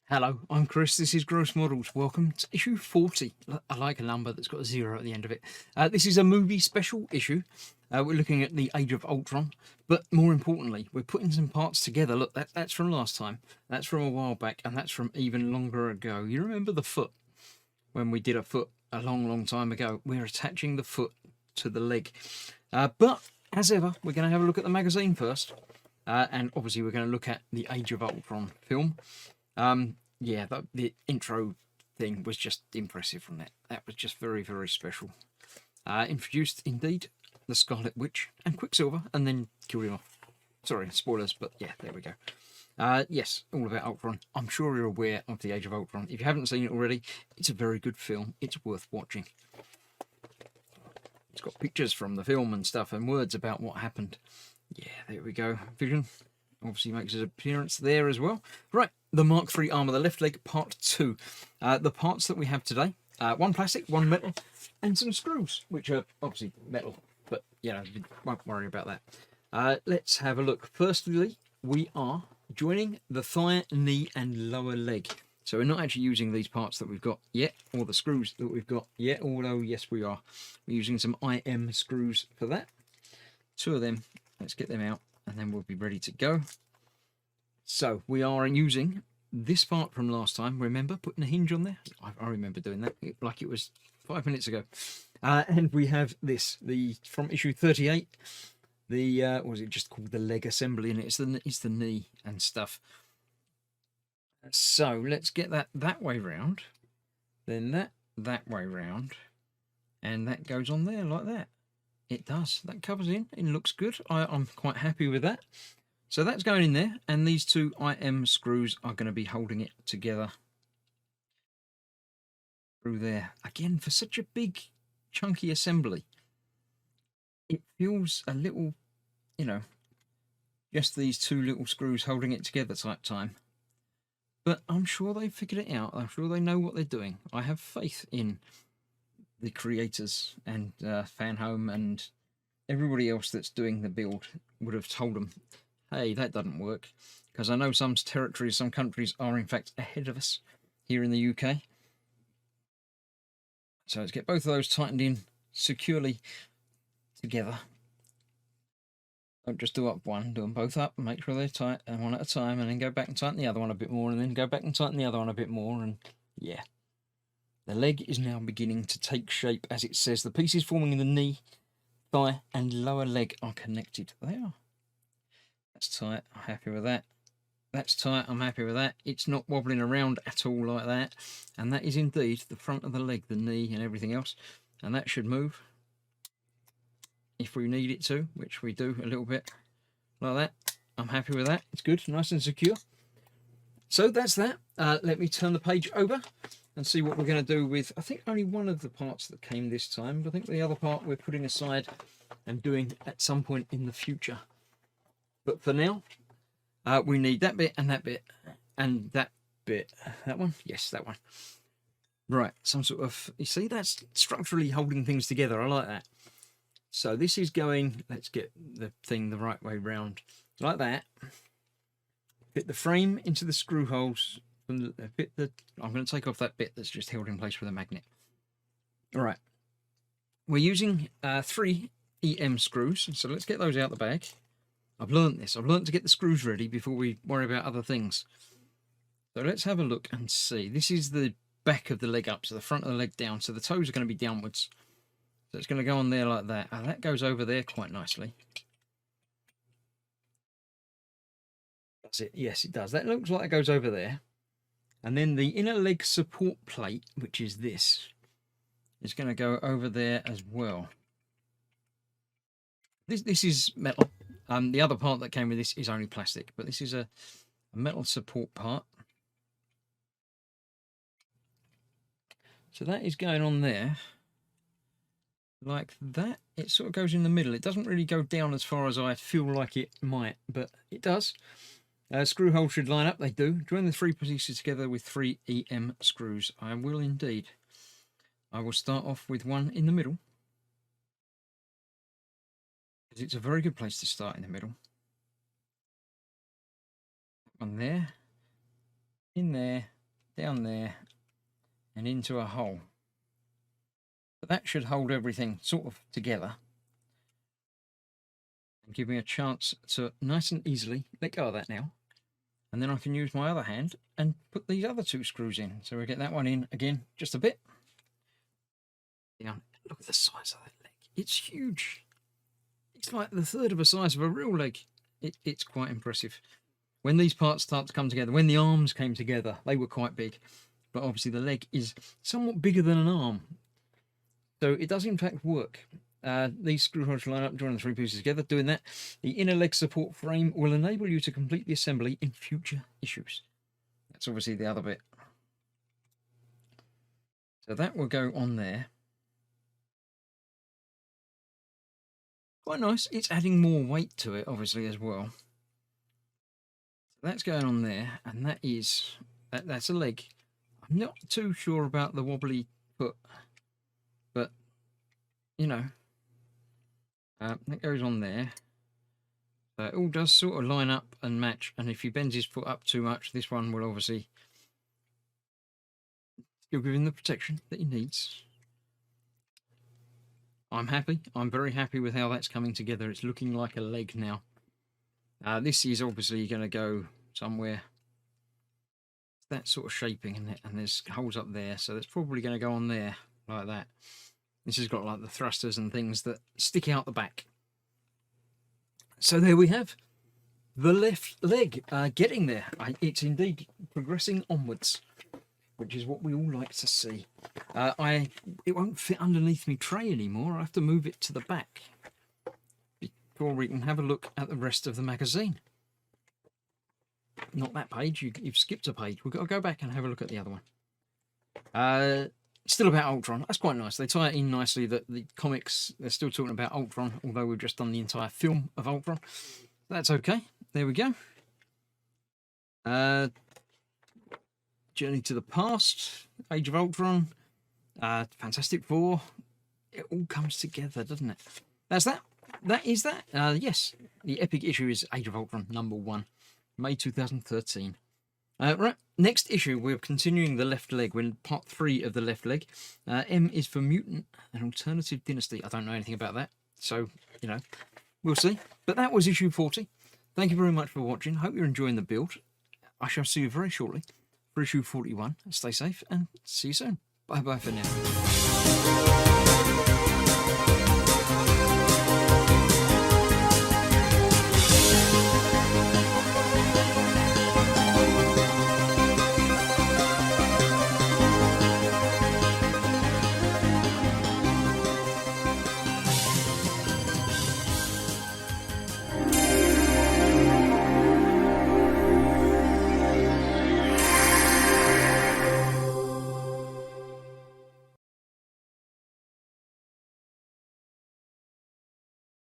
Hello, I'm Chris. This is Gross Models. Welcome to issue 40. I like a number that's got a zero at the end of it. This is a movie special issue. We're looking at the Age of Ultron, but more importantly, we're putting some parts together. Look, that's from last time, that's from a while back, and that's from even longer ago. You remember the foot? When we did a foot a long time ago, we're attaching the foot to the leg. But as ever, we're going to have a look at the magazine first. And obviously we're going to look at the Age of Ultron film. Yeah, the intro thing was just impressive from that. That was just very special. Introduced indeed the Scarlet Witch and Quicksilver, and then killed him off. Sorry, spoilers, but yeah, there we go. Yes, all about Ultron. I'm sure you're aware of the Age of Ultron. If you haven't seen it already, it's a very good film. It's worth watching. It's got pictures from the film and stuff and words about what happened. Yeah, there we go. Vision obviously makes his appearance there as well. Right, the Mark III arm of the left leg, part 2. The parts that we have today, one plastic, one metal, and some screws, which are obviously metal, but, you know, won't worry about that. Let's have a look. Firstly, we are joining the thigh, knee, and lower leg. So we're not actually using these parts that we've got yet, or the screws that we've got yet, although, yes, we are. We're using some IM screws for that. 2 of them. Let's get them out, and then we'll be ready to go. So we are using this part from last time. Remember putting a hinge on there? I remember doing that like it was 5 minutes ago. And we have this, from issue 38. The what was it just called, the leg assembly, and it's the knee and stuff. So let's get that way round, then that way round, and that goes on there like that. It does. That covers in. It looks good. I'm quite happy with that. So that's going in there, and these 2 IM screws are going to be holding it together through there. Again, for such a big, chunky assembly, it feels a little, you know, just these 2 little screws holding it together type time. But I'm sure they figured it out. I'm sure they know what they're doing. I have faith in the creators, and Fanhome and everybody else that's doing the build would have told them, hey, that doesn't work. Because I know some territories, some countries are in fact ahead of us here in the UK. So let's get both of those tightened in securely together. Don't just do up one, do them both up and make sure they're tight, and one at a time, and then go back and tighten the other one a bit more, and then go back and tighten the other one a bit more, and yeah. The leg is now beginning to take shape. As it says, the pieces forming in the knee, thigh, and lower leg are connected. They are. That's tight. I'm happy with that. That's tight. I'm happy with that. It's not wobbling around at all like that. And that is indeed the front of the leg, the knee, and everything else. And that should move if we need it to, which we do a little bit like that. I'm happy with that. It's good, nice and secure. So that's that. Let me turn the page over and see what we're going to do with, I think, only one of the parts that came this time. But I think the other part we're putting aside and doing at some point in the future. But for now, we need that bit and that bit and that bit. That one? Yes, that one. Right, some sort of, you see, that's structurally holding things together. I like that. So this is going, let's get the thing the right way round, like that. Fit the frame into the screw holes. I'm going to take off that bit that's just held in place with a magnet. All right. We're using 3 EM screws, so let's get those out the bag. I've learnt this. I've learnt to get the screws ready before we worry about other things. So let's have a look and see. This is the back of the leg up, so the front of the leg down. So the toes are going to be downwards. So it's going to go on there like that. And that goes over there quite nicely. That's it. Yes, it does. That looks like it goes over there. And then the inner leg support plate, which is this, is going to go over there as well. This is metal. The other part that came with this is only plastic, but this is a metal support part. So that is going on there like that. It sort of goes in the middle. It doesn't really go down as far as I feel like it might, but it does. Screw holes should line up. They do. Join the 3 pieces together with 3 EM screws. I will indeed. I will start off with one in the middle, because it's a very good place to start, in the middle. One there, in there, down there, and into a hole. But that should hold everything sort of together and give me a chance to nice and easily let go of that now. And then I can use my other hand and put these other 2 screws in. So we get that one in again, just a bit. Down. Look at the size of that leg. It's huge. It's like the third of the size of a real leg. It's quite impressive. When these parts start to come together, when the arms came together, they were quite big. But obviously the leg is somewhat bigger than an arm. So it does in fact work. These screw rods line up, joining the 3 pieces together. Doing that, the inner leg support frame will enable you to complete the assembly in future issues. That's obviously the other bit. So that will go on there. Quite nice. It's adding more weight to it, obviously, as well. So that's going on there, and that's a leg. I'm not too sure about the wobbly foot, but you know, that goes on there. It all does sort of line up and match, and if he bends his foot up too much, this one will obviously still give him the protection that he needs. I'm happy. I'm very happy with how that's coming together. It's looking like a leg now. This is obviously going to go somewhere. That sort of shaping in it, and there's holes up there, so that's probably going to go on there like that. This has got like the thrusters and things that stick out the back. So there we have the left leg getting there. It's indeed progressing onwards, which is what we all like to see. It won't fit underneath my tray anymore. I have to move it to the back before we can have a look at the rest of the magazine. Not that page, you've skipped a page. We've got to go back and have a look at the other one. Still about Ultron. That's quite nice. They tie it in nicely that the comics, they're still talking about Ultron, although we've just done the entire film of Ultron. That's okay. There we go. Journey to the Past, Age of Ultron, Fantastic Four. It all comes together, doesn't it? That's that. That is that. Yes, the epic issue is Age of Ultron #1, May 2013. Right, next issue, we're continuing the left leg. We're in part 3 of the left leg. M is for Mutant, an alternative dynasty. I don't know anything about that, so, you know, we'll see. But that was issue 40. Thank you very much for watching. Hope you're enjoying the build. I shall see you very shortly for issue 41. Stay safe and see you soon. Bye-bye for now.